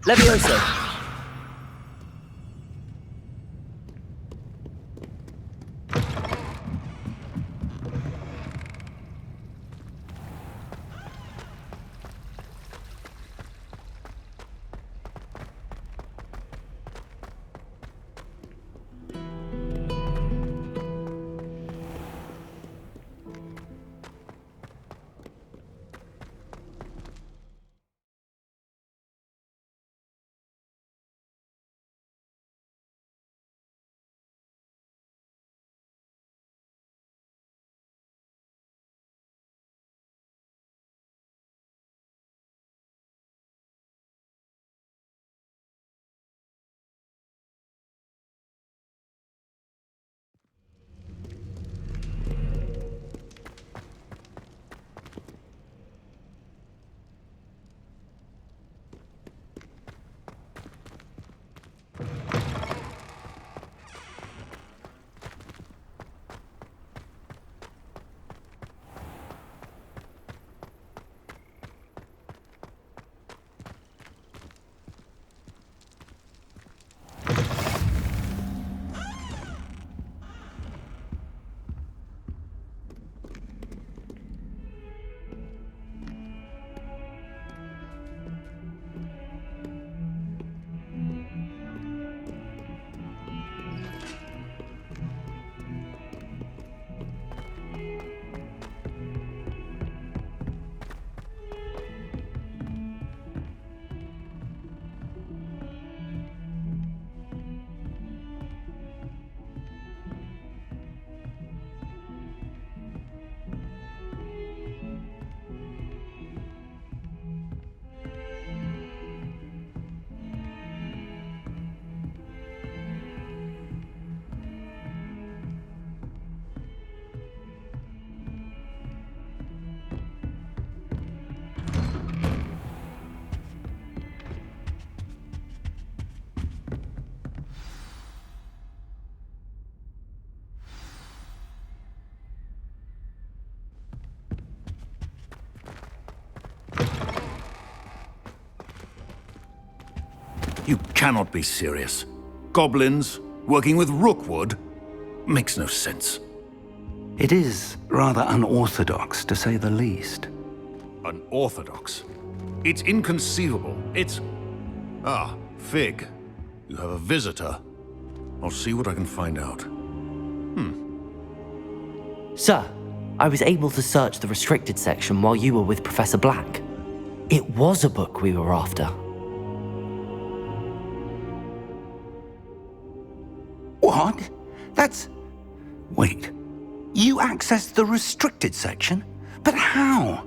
Levioso! You cannot be serious. Goblins working with Rookwood? Makes no sense. It is rather unorthodox, to say the least. Unorthodox? It's inconceivable. It's... Ah, Fig. You have a visitor. I'll see what I can find out. Sir, I was able to search the restricted section while you were with Professor Black. It was a book we were after. What? That's... Wait. You accessed the restricted section? But how?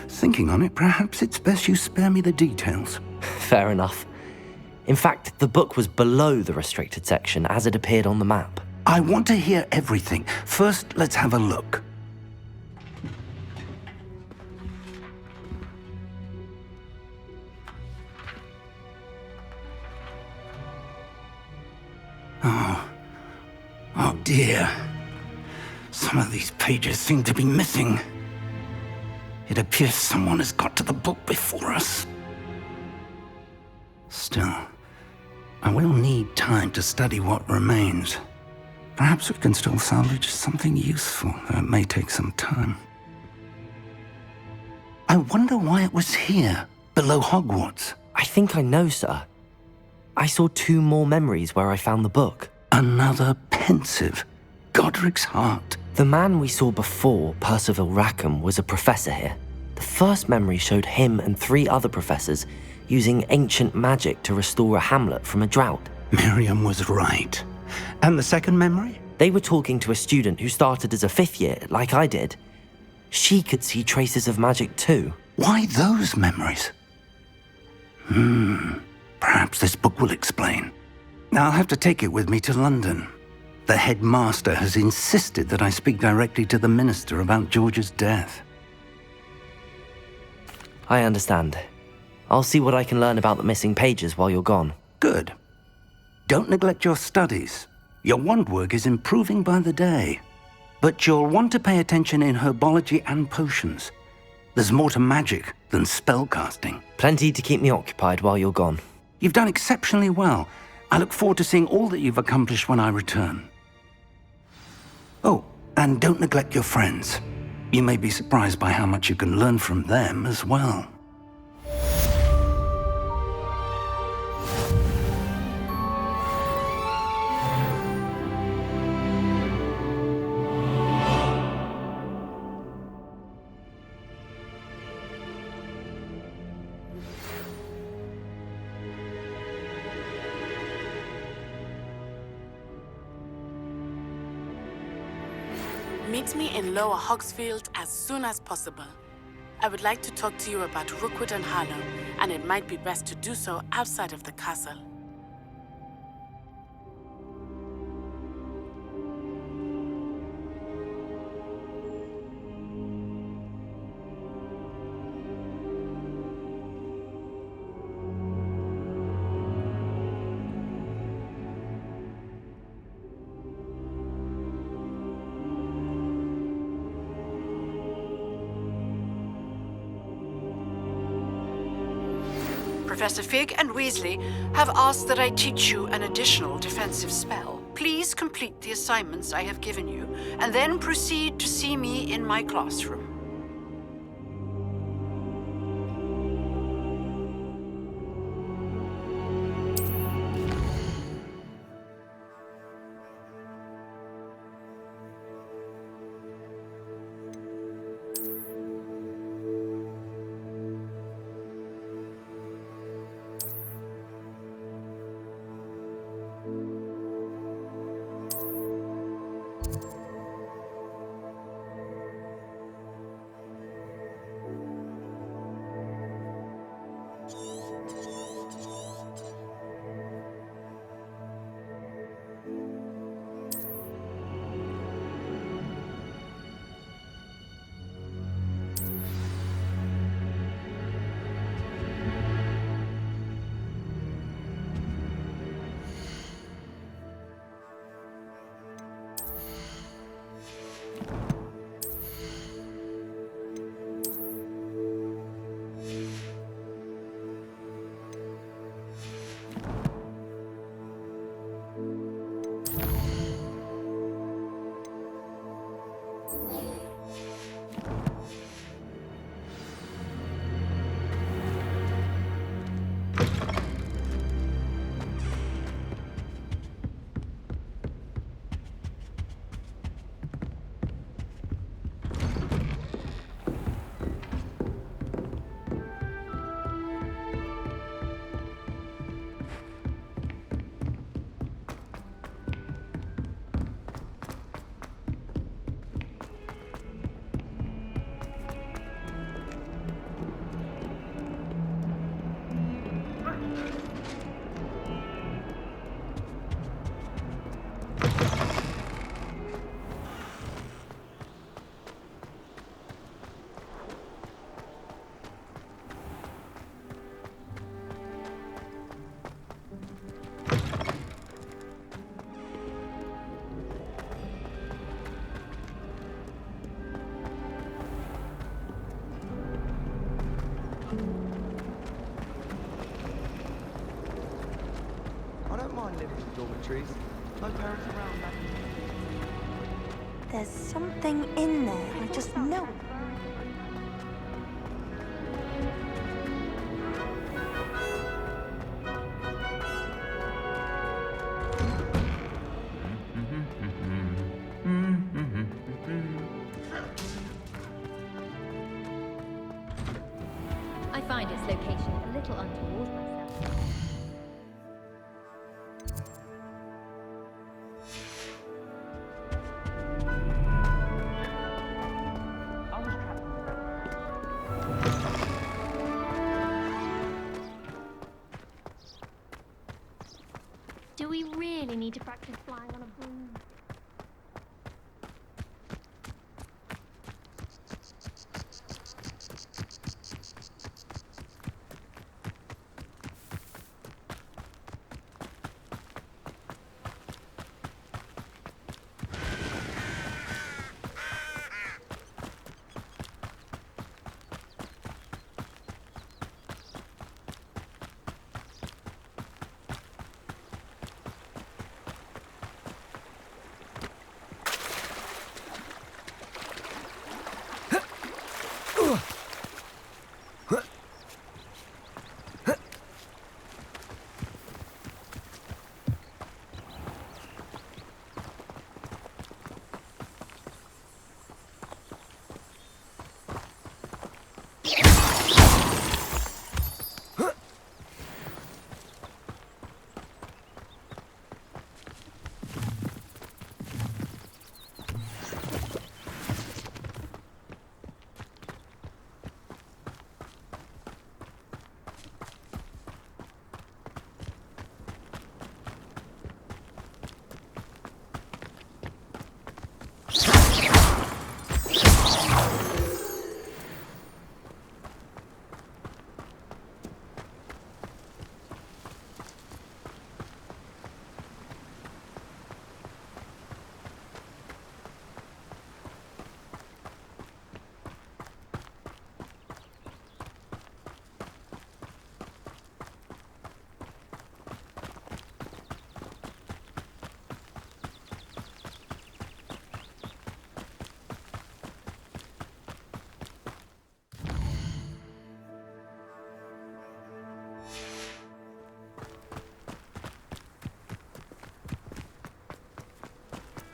Thinking on it, perhaps it's best you spare me the details. Fair enough. In fact, the book was below the restricted section as it appeared on the map. I want to hear everything. First, let's have a look. Oh dear. Some of these pages seem to be missing. It appears someone has got to the book before us. Still, I will need time to study what remains. Perhaps we can still salvage something useful, though it may take some time. I wonder why it was here, below Hogwarts. I think I know, sir. I saw 2 more memories where I found the book. Another pensive. Godric's heart. The man we saw before, Percival Rackham, was a professor here. The first memory showed him and 3 other professors using ancient magic to restore a hamlet from a drought. Miriam was right. And the second memory? They were talking to a student who started as a 5th year, like I did. She could see traces of magic too. Why those memories? Perhaps this book will explain. I'll have to take it with me to London. The headmaster has insisted that I speak directly to the minister about George's death. I understand. I'll see what I can learn about the missing pages while you're gone. Good. Don't neglect your studies. Your wand work is improving by the day. But you'll want to pay attention in herbology and potions. There's more to magic than spellcasting. Plenty to keep me occupied while you're gone. You've done exceptionally well. I look forward to seeing all that you've accomplished when I return. Oh, and don't neglect your friends. You may be surprised by how much you can learn from them as well. Meet me in Lower Hogsfield as soon as possible. I would like to talk to you about Rookwood and Harlow, and it might be best to do so outside of the castle. Professor Fig and Weasley have asked that I teach you an additional defensive spell. Please complete the assignments I have given you, and then proceed to see me in my classroom. Dormitories. No parents around that. There's something in there. I just know. I find its location a little untoward myself. Do we really need to practice flying on a broom?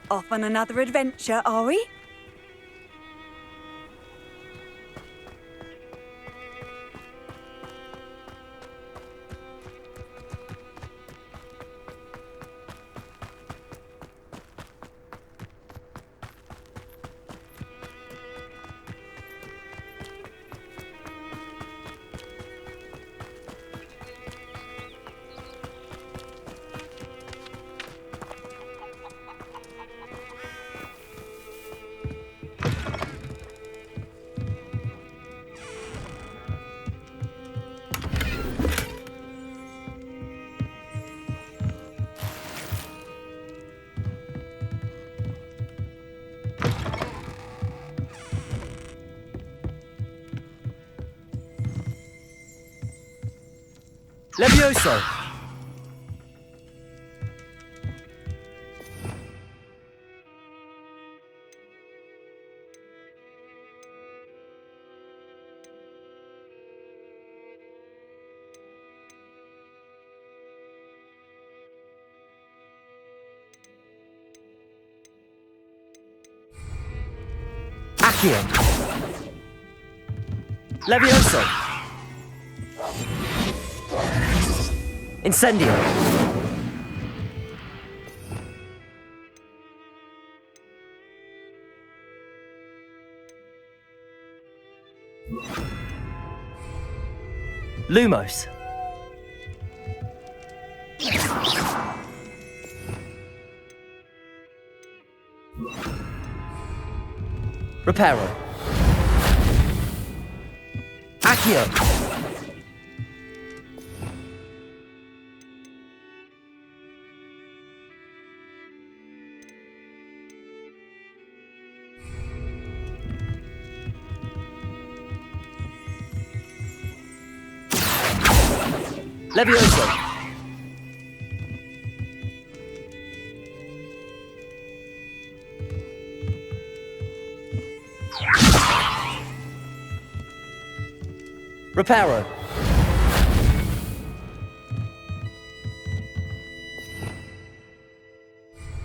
Off on another adventure, are we? Levioso! Accio! Levioso! Incendio! Lumos! Reparo! Accio! Levioso! Reparo!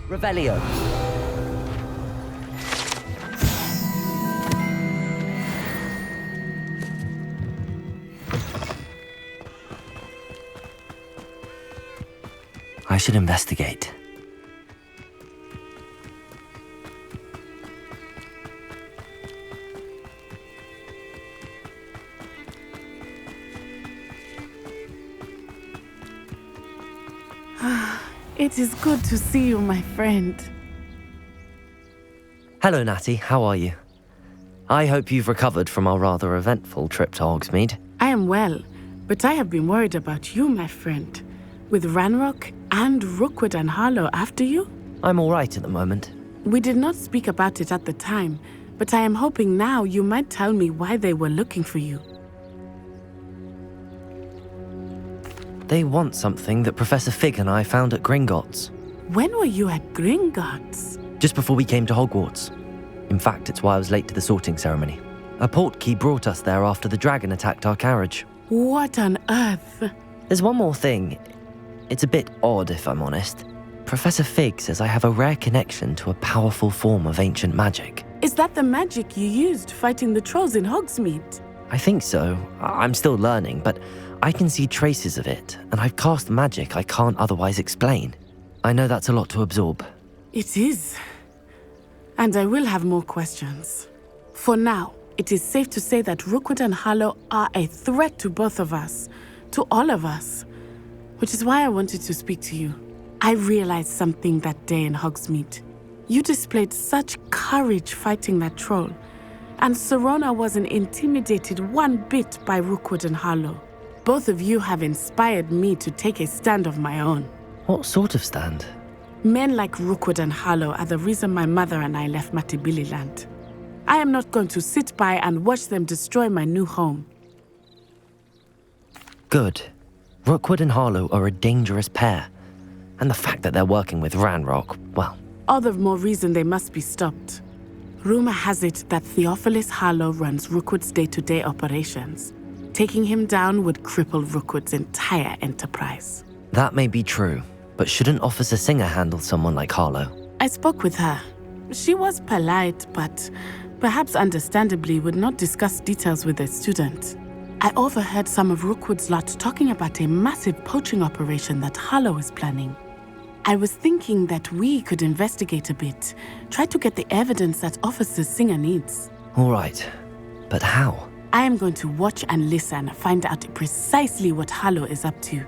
Revelio! I should investigate. It is good to see you, my friend. Hello, Natty. How are you? I hope you've recovered from our rather eventful trip to Hogsmeade. I am well, but I have been worried about you, my friend. With Ranrock and Rookwood and Harlow after you? I'm all right at the moment. We did not speak about it at the time, but I am hoping now you might tell me why they were looking for you. They want something that Professor Fig and I found at Gringotts. When were you at Gringotts? Just before we came to Hogwarts. In fact, it's why I was late to the sorting ceremony. A portkey brought us there after the dragon attacked our carriage. What on earth? There's one more thing. It's a bit odd, if I'm honest. Professor Fig says I have a rare connection to a powerful form of ancient magic. Is that the magic you used fighting the trolls in Hogsmeade? I think so. I'm still learning, but I can see traces of it, and I've cast magic I can't otherwise explain. I know that's a lot to absorb. It is. And I will have more questions. For now, it is safe to say that Rookwood and Harlow are a threat to both of us, to all of us. Which is why I wanted to speak to you. I realized something that day in Hogsmeade. You displayed such courage fighting that troll, and Serona wasn't intimidated one bit by Rookwood and Harlow. Both of you have inspired me to take a stand of my own. What sort of stand? Men like Rookwood and Harlow are the reason my mother and I left Matabeleland. I am not going to sit by and watch them destroy my new home. Good. Rookwood and Harlow are a dangerous pair. And the fact that they're working with Ranrock, well... All the more reason they must be stopped. Rumor has it that Theophilus Harlow runs Rookwood's day-to-day operations. Taking him down would cripple Rookwood's entire enterprise. That may be true, but shouldn't Officer Singer handle someone like Harlow? I spoke with her. She was polite, but perhaps understandably would not discuss details with a student. I overheard some of Rookwood's lot talking about a massive poaching operation that Harlow is planning. I was thinking that we could investigate a bit, try to get the evidence that Officer Singer needs. All right, but how? I am going to watch and listen, find out precisely what Harlow is up to.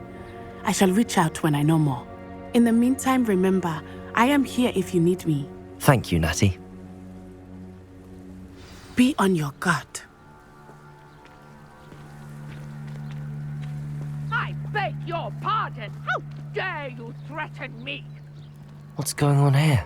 I shall reach out when I know more. In the meantime, remember, I am here if you need me. Thank you, Natty. Be on your guard. I beg your pardon. How dare you threaten me? What's going on here?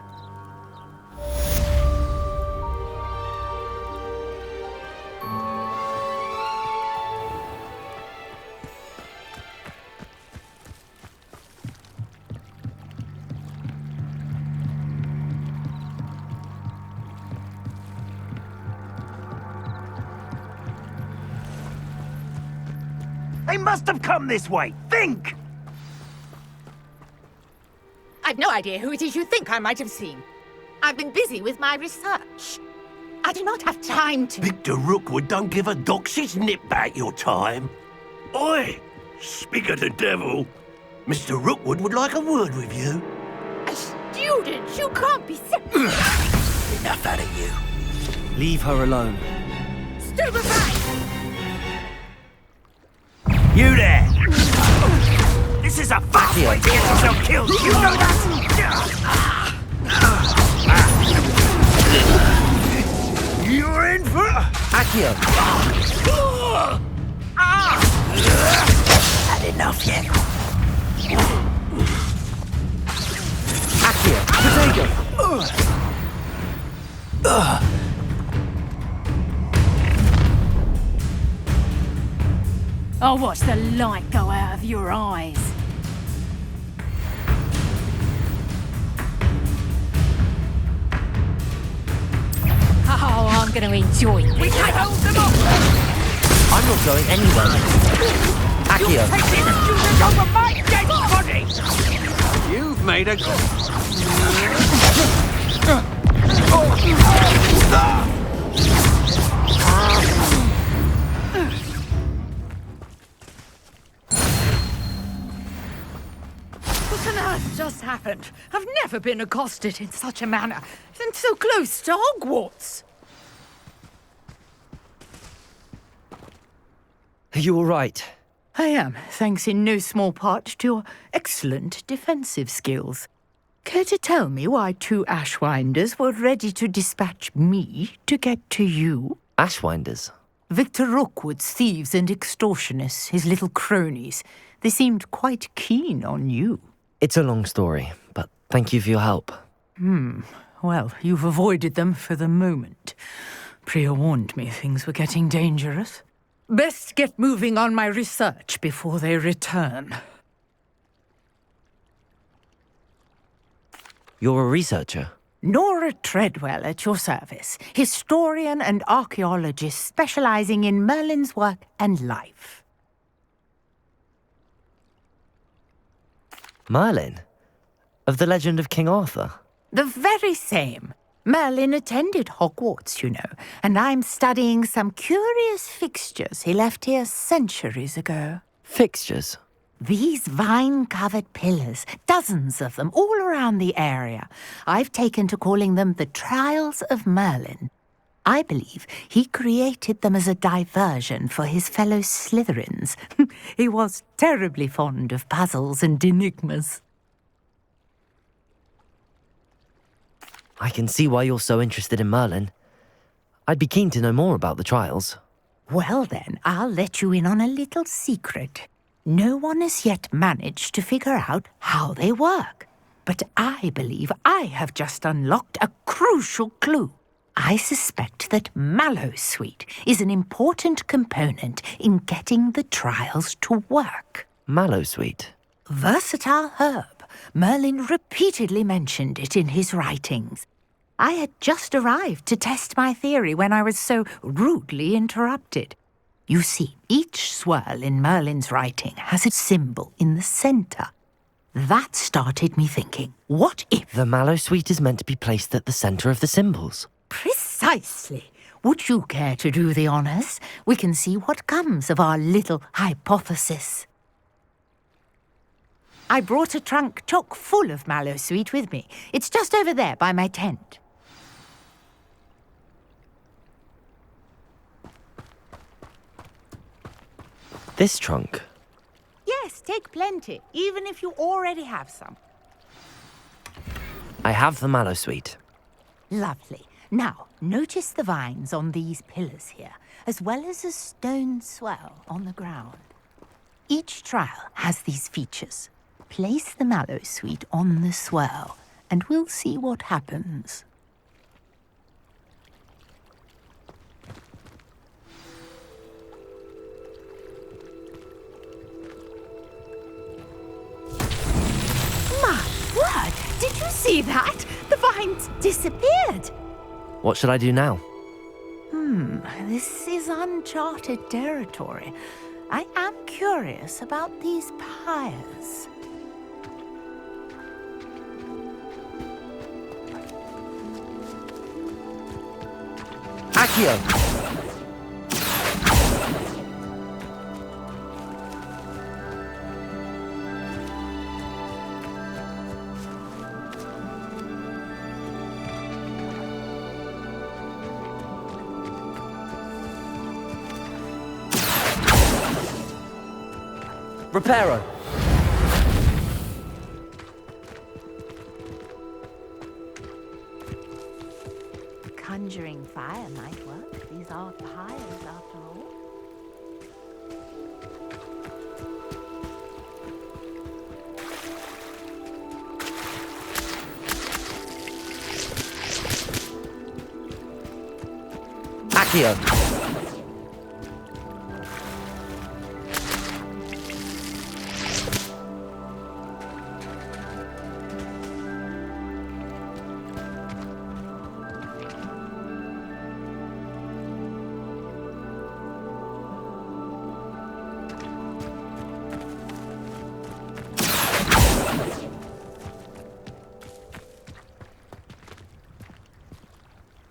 They must have come this way. Think! I've no idea who it is you think I might have seen. I've been busy with my research. I do not have time to... Victor Rookwood don't give a doxy's nip back your time. Oi! Speak of the devil. Mr. Rookwood would like a word with you. A student? You can't be Enough out of you. Leave her alone. Stupefy! You there! This is a fast way to get yourself killed! You know that! You're in for... Accio! Had enough yet? Accio! Potato! I'll watch the light go out of your eyes. Oh, I'm going to enjoy this. We can hold them off! I'm not going anywhere. Accio! Take this student over my dead body! You've made a... What on earth just happened? I've never been accosted in such a manner, and so close to Hogwarts. Are you all right? I am, thanks in no small part to your excellent defensive skills. Care to tell me why two Ashwinders were ready to dispatch me to get to you? Ashwinders? Victor Rookwood's thieves and extortionists, his little cronies. They seemed quite keen on you. It's a long story, but thank you for your help. Well, you've avoided them for the moment. Priya warned me things were getting dangerous. Best get moving on my research before they return. You're a researcher? Nora Treadwell at your service, historian and archaeologist specializing in Merlin's work and life. Merlin? Of the legend of King Arthur? The very same. Merlin attended Hogwarts, you know, and I'm studying some curious fixtures he left here centuries ago. Fixtures? These vine-covered pillars, dozens of them, all around the area. I've taken to calling them the Trials of Merlin. I believe he created them as a diversion for his fellow Slytherins. He was terribly fond of puzzles and enigmas. I can see why you're so interested in Merlin. I'd be keen to know more about the trials. Well then, I'll let you in on a little secret. No one has yet managed to figure out how they work. But I believe I have just unlocked a crucial clue. I suspect that Mallowsweet is an important component in getting the trials to work. Mallowsweet? Versatile herb. Merlin repeatedly mentioned it in his writings. I had just arrived to test my theory when I was so rudely interrupted. You see, each swirl in Merlin's writing has a symbol in the center. That started me thinking, what if... The mallow sweet is meant to be placed at the center of the symbols. Precisely. Would you care to do the honors? We can see what comes of our little hypothesis. I brought a trunk chock full of mallow sweet with me. It's just over there by my tent. This trunk? Yes, take plenty, even if you already have some. I have the mallow sweet. Lovely. Now, notice the vines on these pillars here, as well as a stone swell on the ground. Each trial has these features. Place the mallow sweet on the swell, and we'll see what happens. My word! Did you see that? The vines disappeared! What should I do now? This is uncharted territory. I am curious about these pyres. Accio! Reparo! Conjuring fire might work. These are pyres, after all. Accio!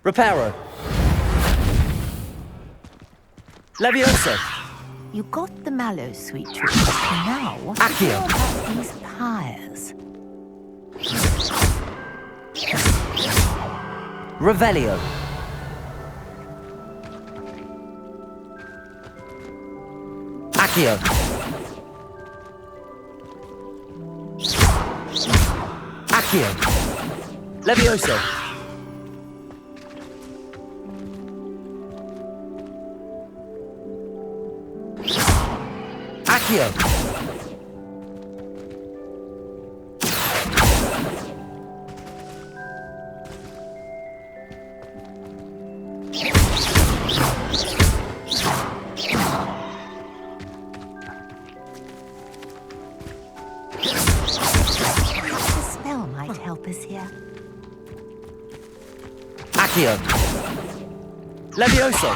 Reparo! Levioso! You got the mallow sweet treat. Now, what Accio! about these pyres? Revelio! Accio! Accio! Levioso! Accio! The spell might help us here. Accio! Levioso!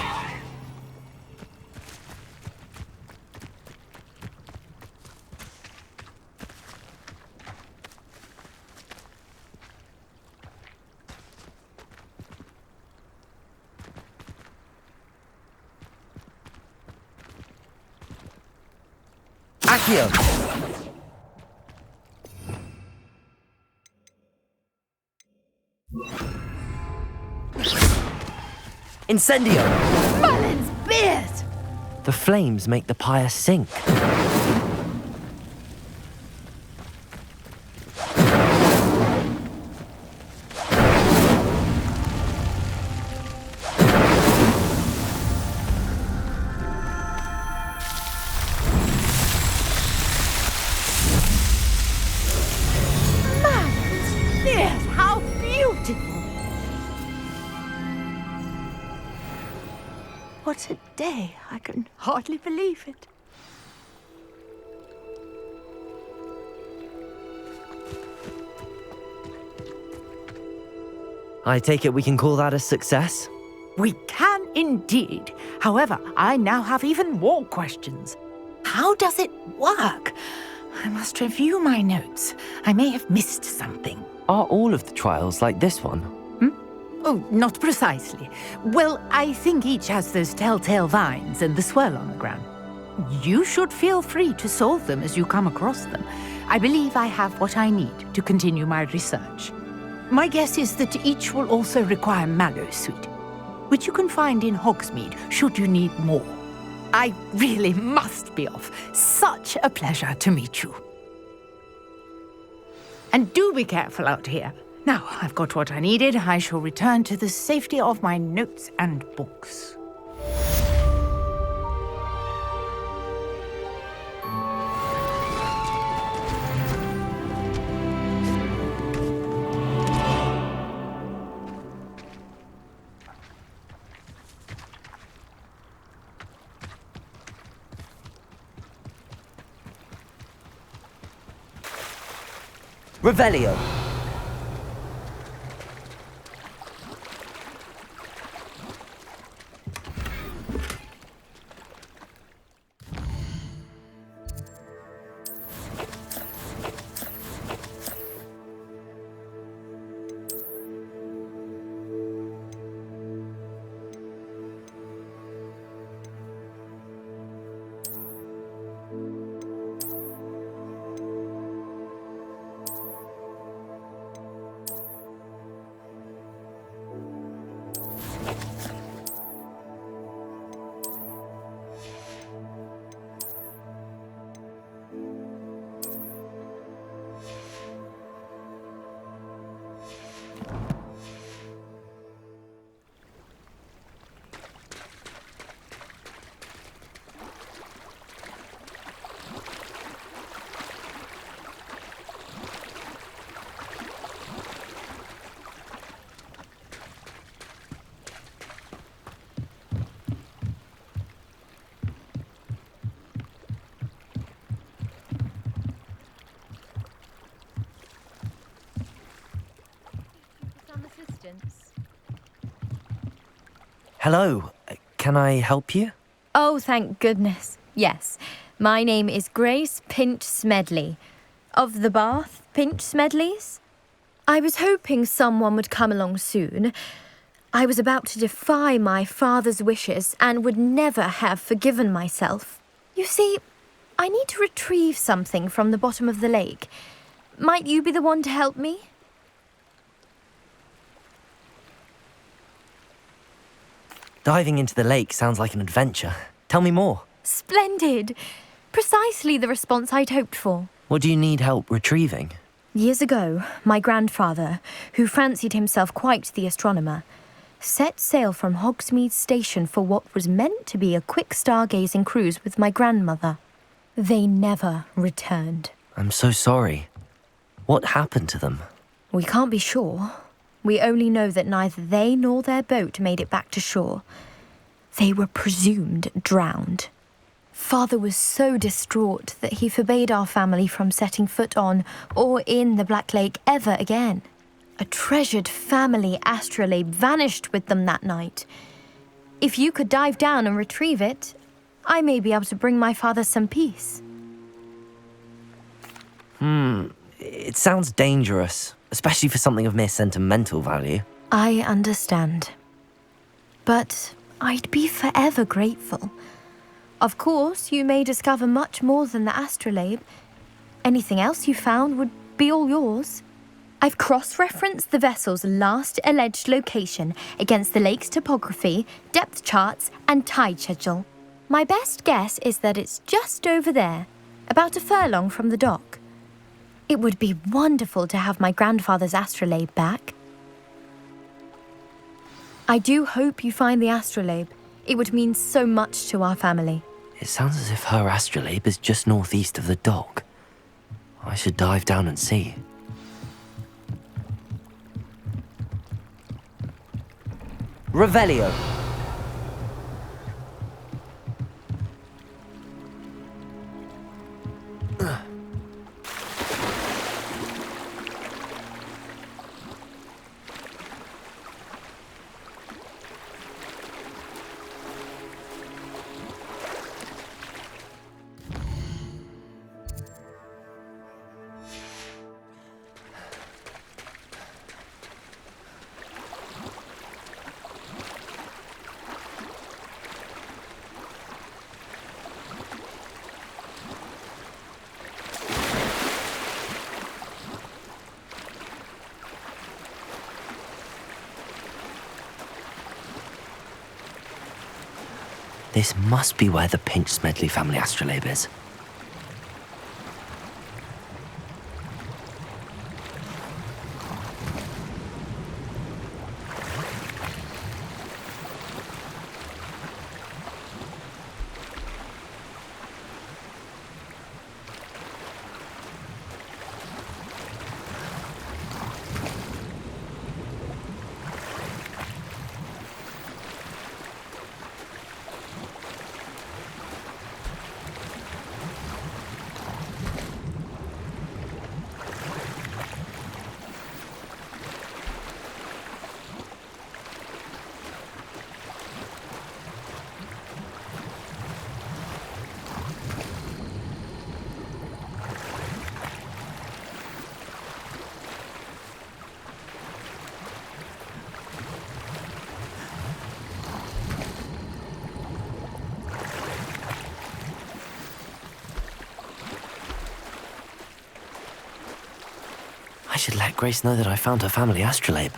Accio! Incendio! Merlin's beard! The flames make the pyre sink. Merlin's beard! How beautiful! What a day! I can hardly believe it. I take it we can call that a success? We can indeed. However, I now have even more questions. How does it work? I must review my notes. I may have missed something. Are all of the trials like this one? Oh, not precisely. Well, I think each has those telltale vines and the swirl on the ground. You should feel free to solve them as you come across them. I believe I have what I need to continue my research. My guess is that each will also require mallowsweet, which you can find in Hogsmeade should you need more. I really must be off. Such a pleasure to meet you. And do be careful out here. Now, I've got what I needed. I shall return to the safety of my notes and books. Revelio. Hello, can I help you? Oh, thank goodness. Yes, my name is Grace Pinch Smedley, of the Bath Pinch Smedleys. I was hoping someone would come along soon. I was about to defy my father's wishes and would never have forgiven myself. You see, I need to retrieve something from the bottom of the lake. Might you be the one to help me? Diving into the lake sounds like an adventure. Tell me more. Splendid! Precisely the response I'd hoped for. What do you need help retrieving? Years ago, my grandfather, who fancied himself quite the astronomer, set sail from Hogsmeade Station for what was meant to be a quick stargazing cruise with my grandmother. They never returned. I'm so sorry. What happened to them? We can't be sure. We only know that neither they nor their boat made it back to shore. They were presumed drowned. Father was so distraught that he forbade our family from setting foot on or in the Black Lake ever again. A treasured family astrolabe vanished with them that night. If you could dive down and retrieve it, I may be able to bring my father some peace. It sounds dangerous, especially for something of mere sentimental value. I understand. But I'd be forever grateful. Of course, you may discover much more than the astrolabe. Anything else you found would be all yours. I've cross-referenced the vessel's last alleged location against the lake's topography, depth charts, and tide schedule. My best guess is that it's just over there, about a furlong from the dock. It would be wonderful to have my grandfather's astrolabe back. I do hope you find the astrolabe. It would mean so much to our family. It sounds as if her astrolabe is just northeast of the dock. I should dive down and see. Revelio. This must be where the Pinch Smedley family astrolabe is. I should let Grace know that I found her family astrolabe.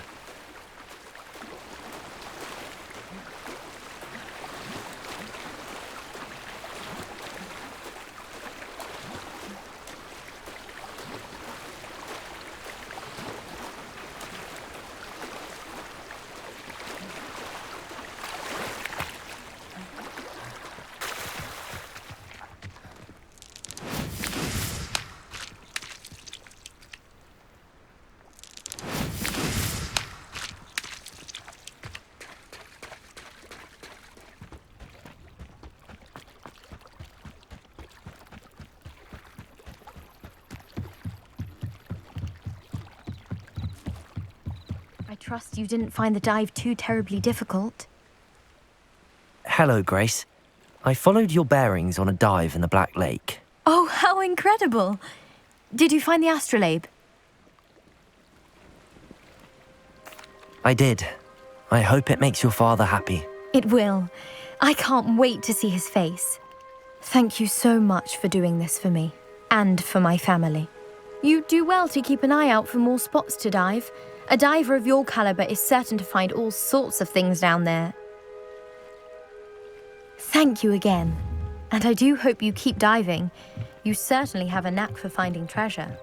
I trust you didn't find the dive too terribly difficult. Hello, Grace. I followed your bearings on a dive in the Black Lake. Oh, how incredible! Did you find the astrolabe? I did. I hope it makes your father happy. It will. I can't wait to see his face. Thank you so much for doing this for me, and for my family. You do well to keep an eye out for more spots to dive. A diver of your caliber is certain to find all sorts of things down there. Thank you again. And I do hope you keep diving. You certainly have a knack for finding treasure.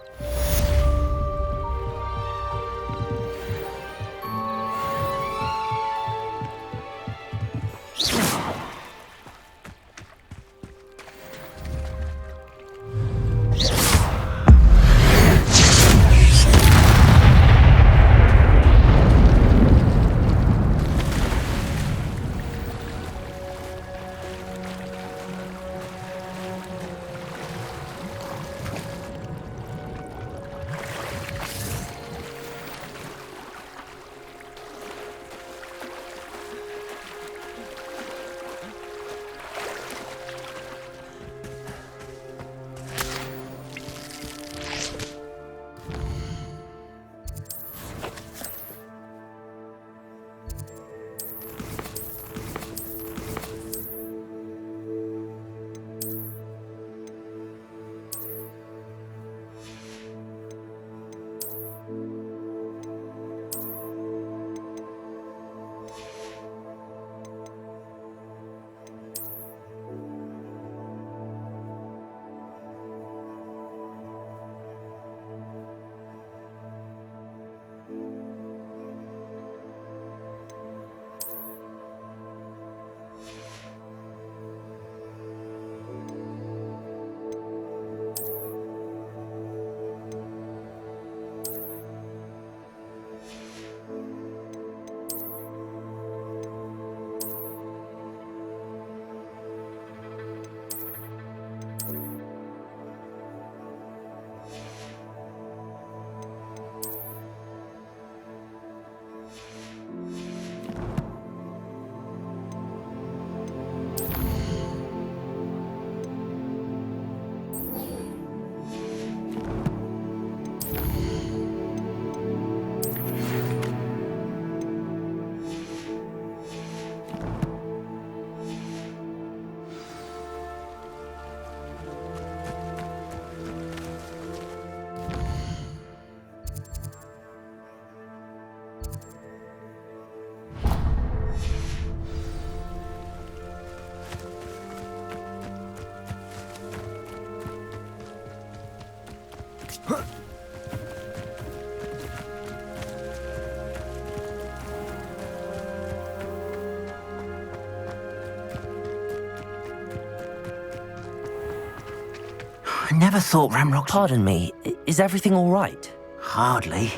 I never thought Ramrock... Pardon me, is everything all right? Hardly.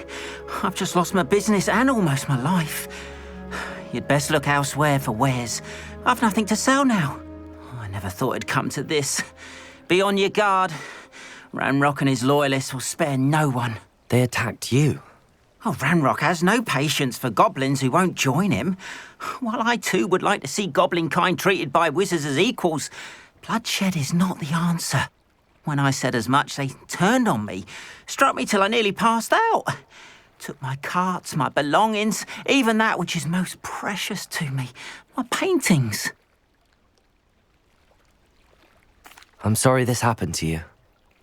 I've just lost my business and almost my life. You'd best look elsewhere for wares. I've nothing to sell now. I never thought it'd come to this. Be on your guard. Ranrock and his loyalists will spare no one. They attacked you? Oh, Ranrock has no patience for goblins who won't join him. While I too would like to see goblin kind treated by wizards as equals, bloodshed is not the answer. When I said as much, they turned on me, struck me till I nearly passed out. Took my carts, my belongings, even that which is most precious to me, my paintings. I'm sorry this happened to you.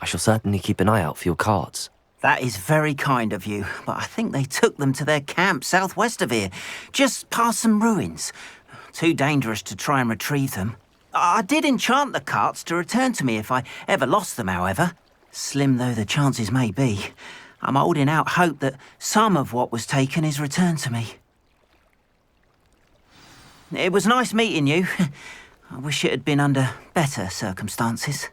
I shall certainly keep an eye out for your carts. That is very kind of you, but I think they took them to their camp southwest of here, just past some ruins. Too dangerous to try and retrieve them. I did enchant the carts to return to me if I ever lost them, however. Slim though the chances may be, I'm holding out hope that some of what was taken is returned to me. It was nice meeting you. I wish it had been under better circumstances.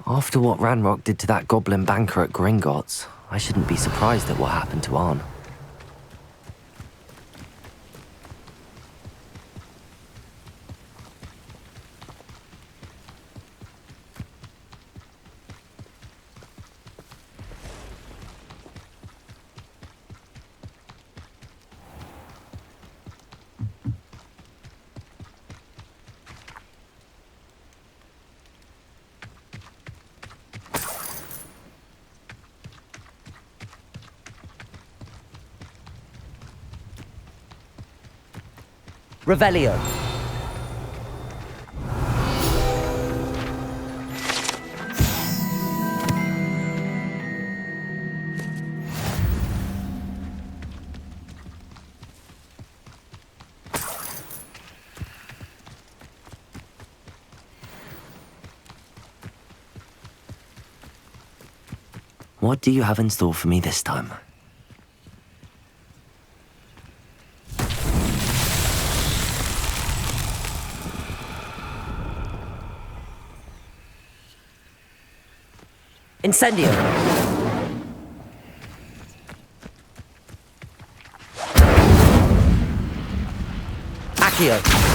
After what Ranrock did to that goblin banker at Gringotts, I shouldn't be surprised at what happened to Arn. Revelio. What do you have in store for me this time? Incendio! Accio!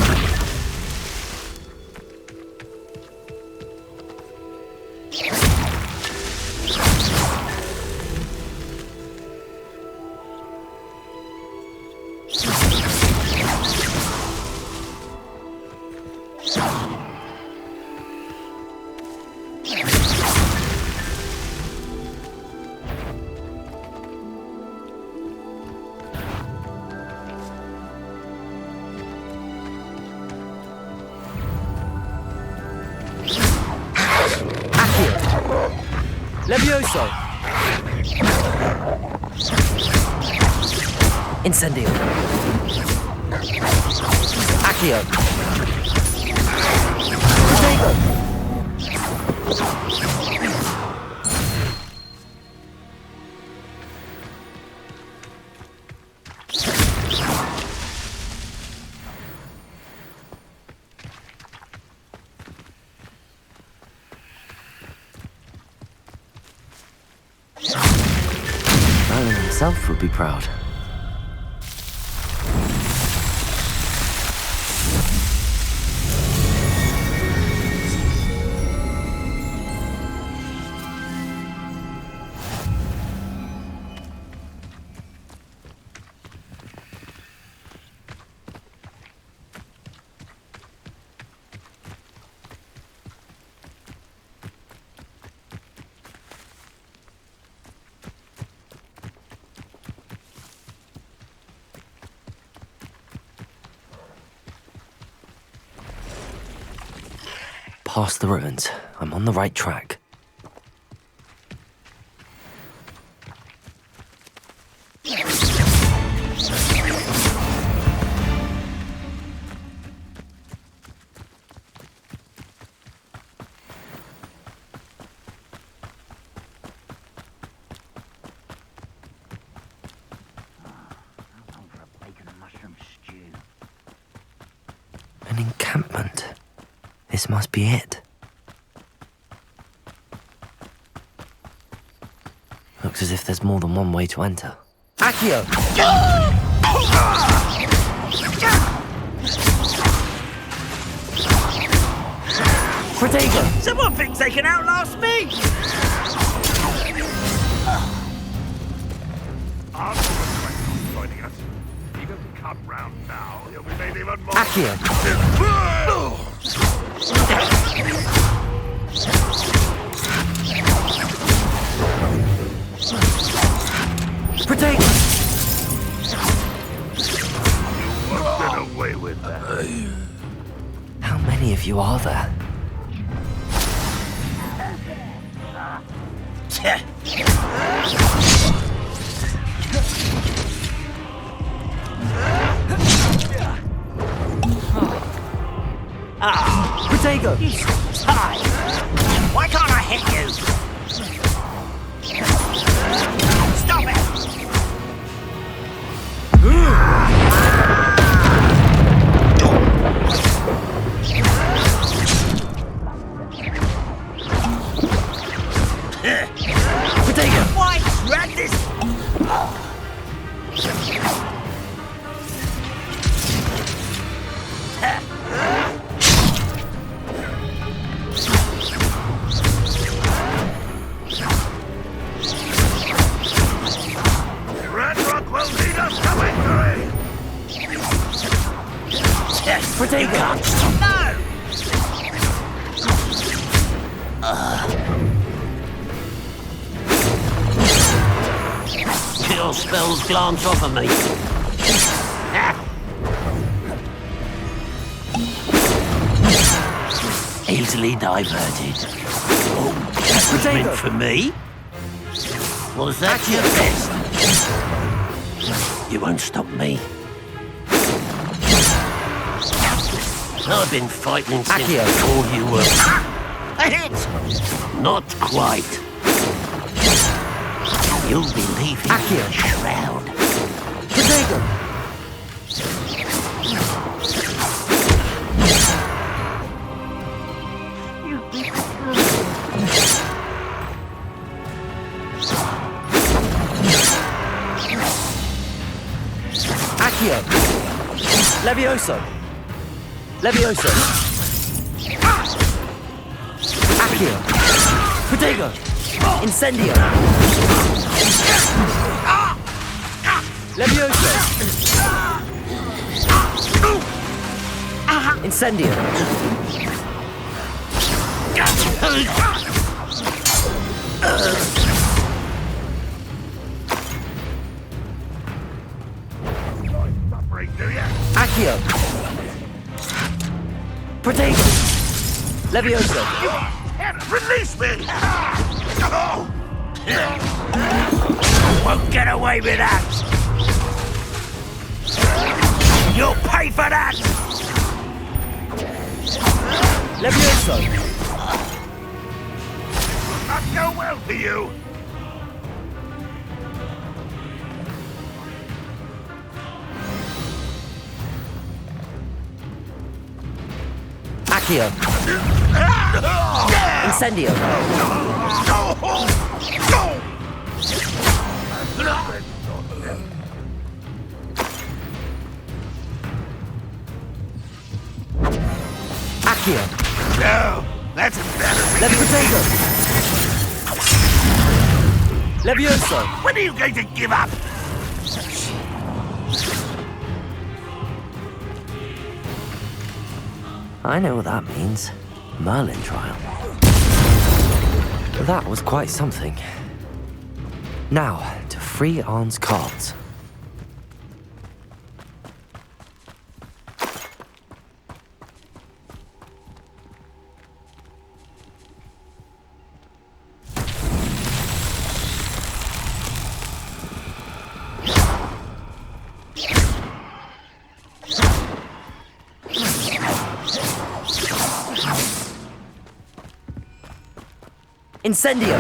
Levioso! Incendio! Accio! Protego! Merlin himself would be proud. Past the ruins. I'm on the right track. This must be it. Looks as if there's more than one way to enter. Accio! Protego! Someone thinks they can outlast me! Joining us. He doesn't come round now. He'll be made even more. Accio! Protego! You won't get away with that. How many of you are there? Protego! Hi! Why can't I hit you? Stop it! Protego! Why drag this? Radrock will lead us to victory! Protego! Your spells glance off of me. Easily diverted. Oh, that was meant for me? Was that your best? You won't stop me. I've been fighting since Accio. before you were. A hit! Not quite. You'll be leaving Accio. the shroud. Protego! Accio! Levioso! Levioso! Accio! Protego! Incendio! Levioso! Incendio! Suffering, do ya? Accio! Protego! Levioso! Release me! Won't get away with that! You'll pay for that! Levioso! Not go well for you! Accio! Incendio! Accio! No, that's embarrassing. Protego! Levioso! When are you going to give up? I know what that means. Merlin trial. That was quite something. Now, to free Arne's cards. Incendio!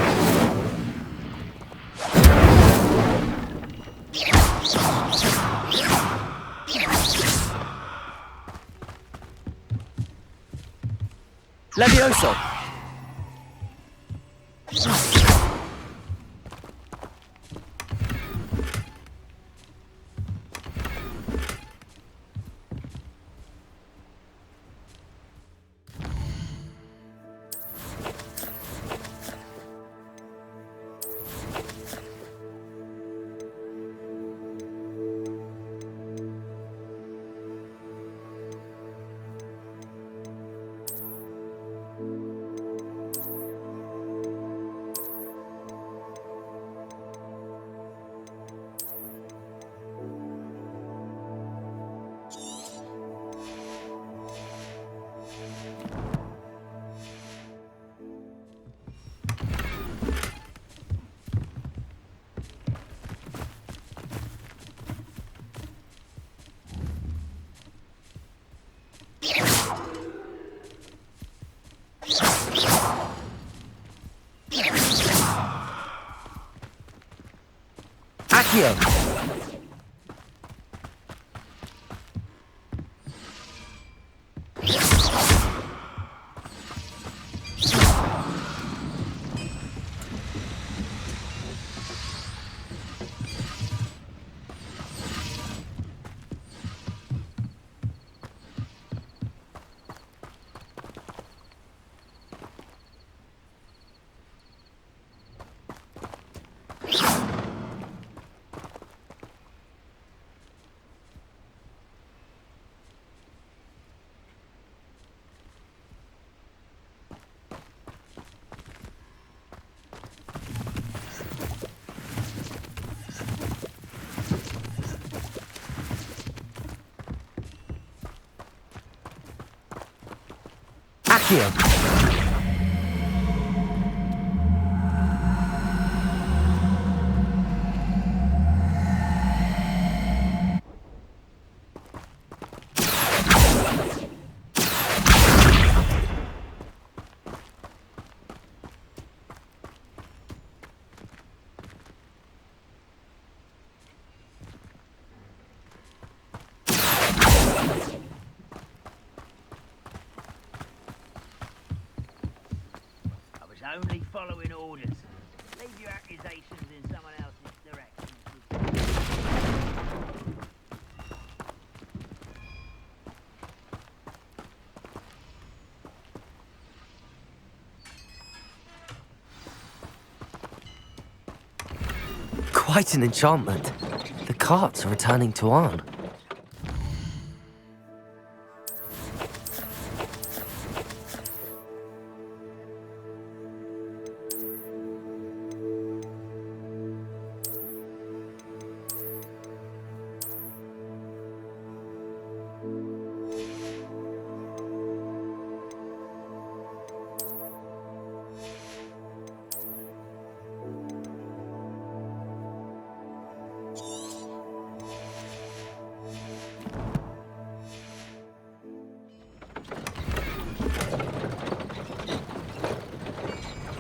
Levioso! Accio! Accio! Only following orders. Leave your accusations in someone else's direction. Quite an enchantment. The carts are returning to Arn.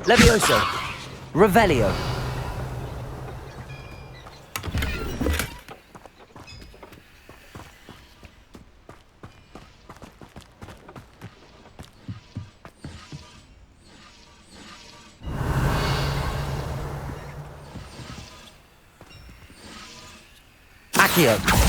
Levioso! Revelio! Accio!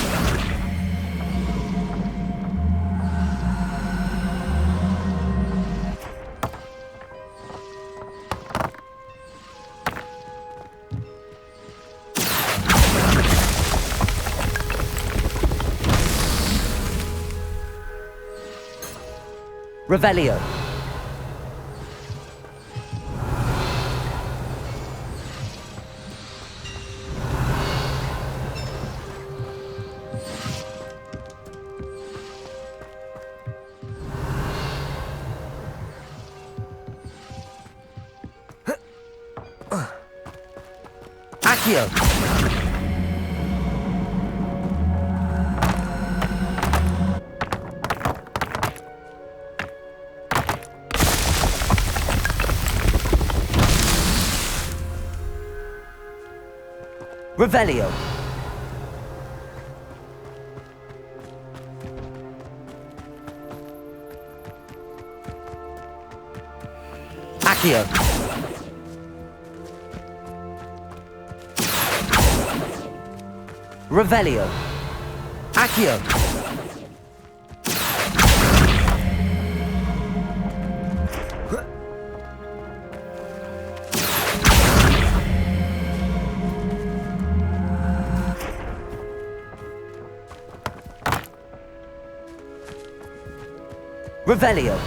Revelio. Accio. Revelio. Accio. Revelio. Accio. Revelio.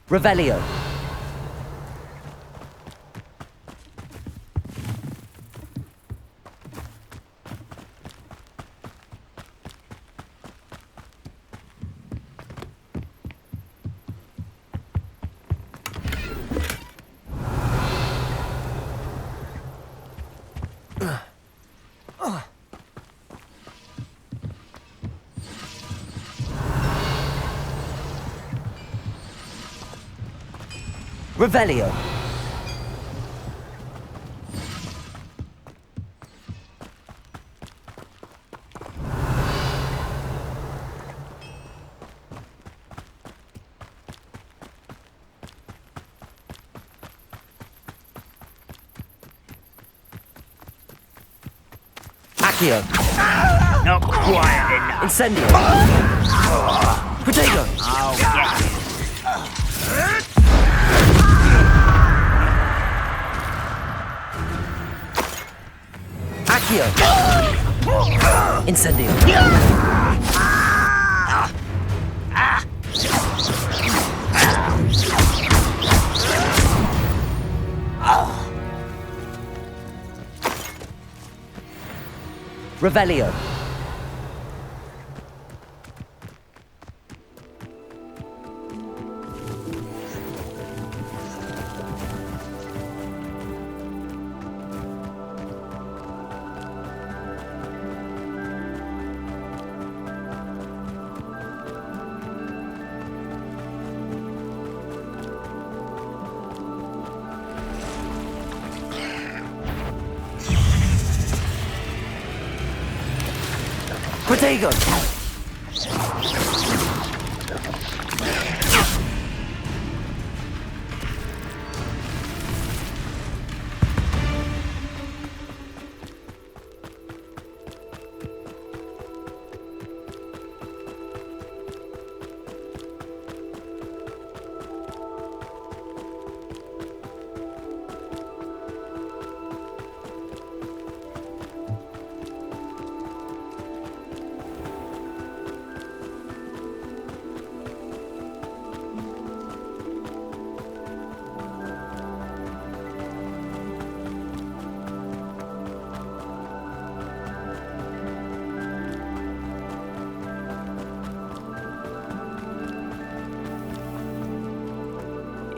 Revelio. Revelio. Accio. Not quiet enough. Incendio. Protego. Oh, yeah. Accio. Incendio. Revelio. Protego.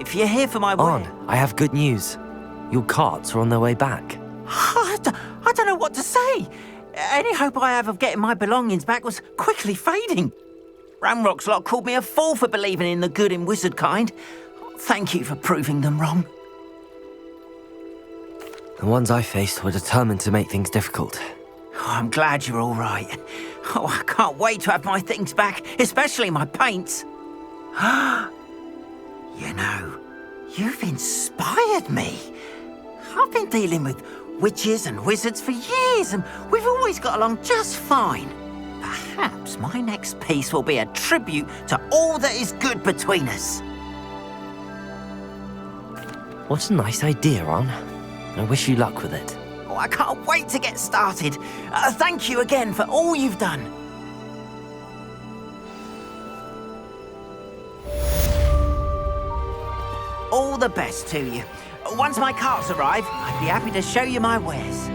If you're here for my On, I have good news. Your carts are on their way back. I don't know what to say. Any hope I have of getting my belongings back was quickly fading. Ramrock's lot called me a fool for believing in the good in wizard kind. Thank you for proving them wrong. The ones I faced were determined to make things difficult. Oh, I'm glad you're all right. Oh, I can't wait to have my things back, especially my paints. You know, you've inspired me. I've been dealing with witches and wizards for years, and we've always got along just fine. Perhaps my next piece will be a tribute to all that is good between us. What a nice idea, Ron. I wish you luck with it. Oh, I can't wait to get started. Thank you again for all you've done. All the best to you. Once my carts arrive, I'd be happy to show you my wares.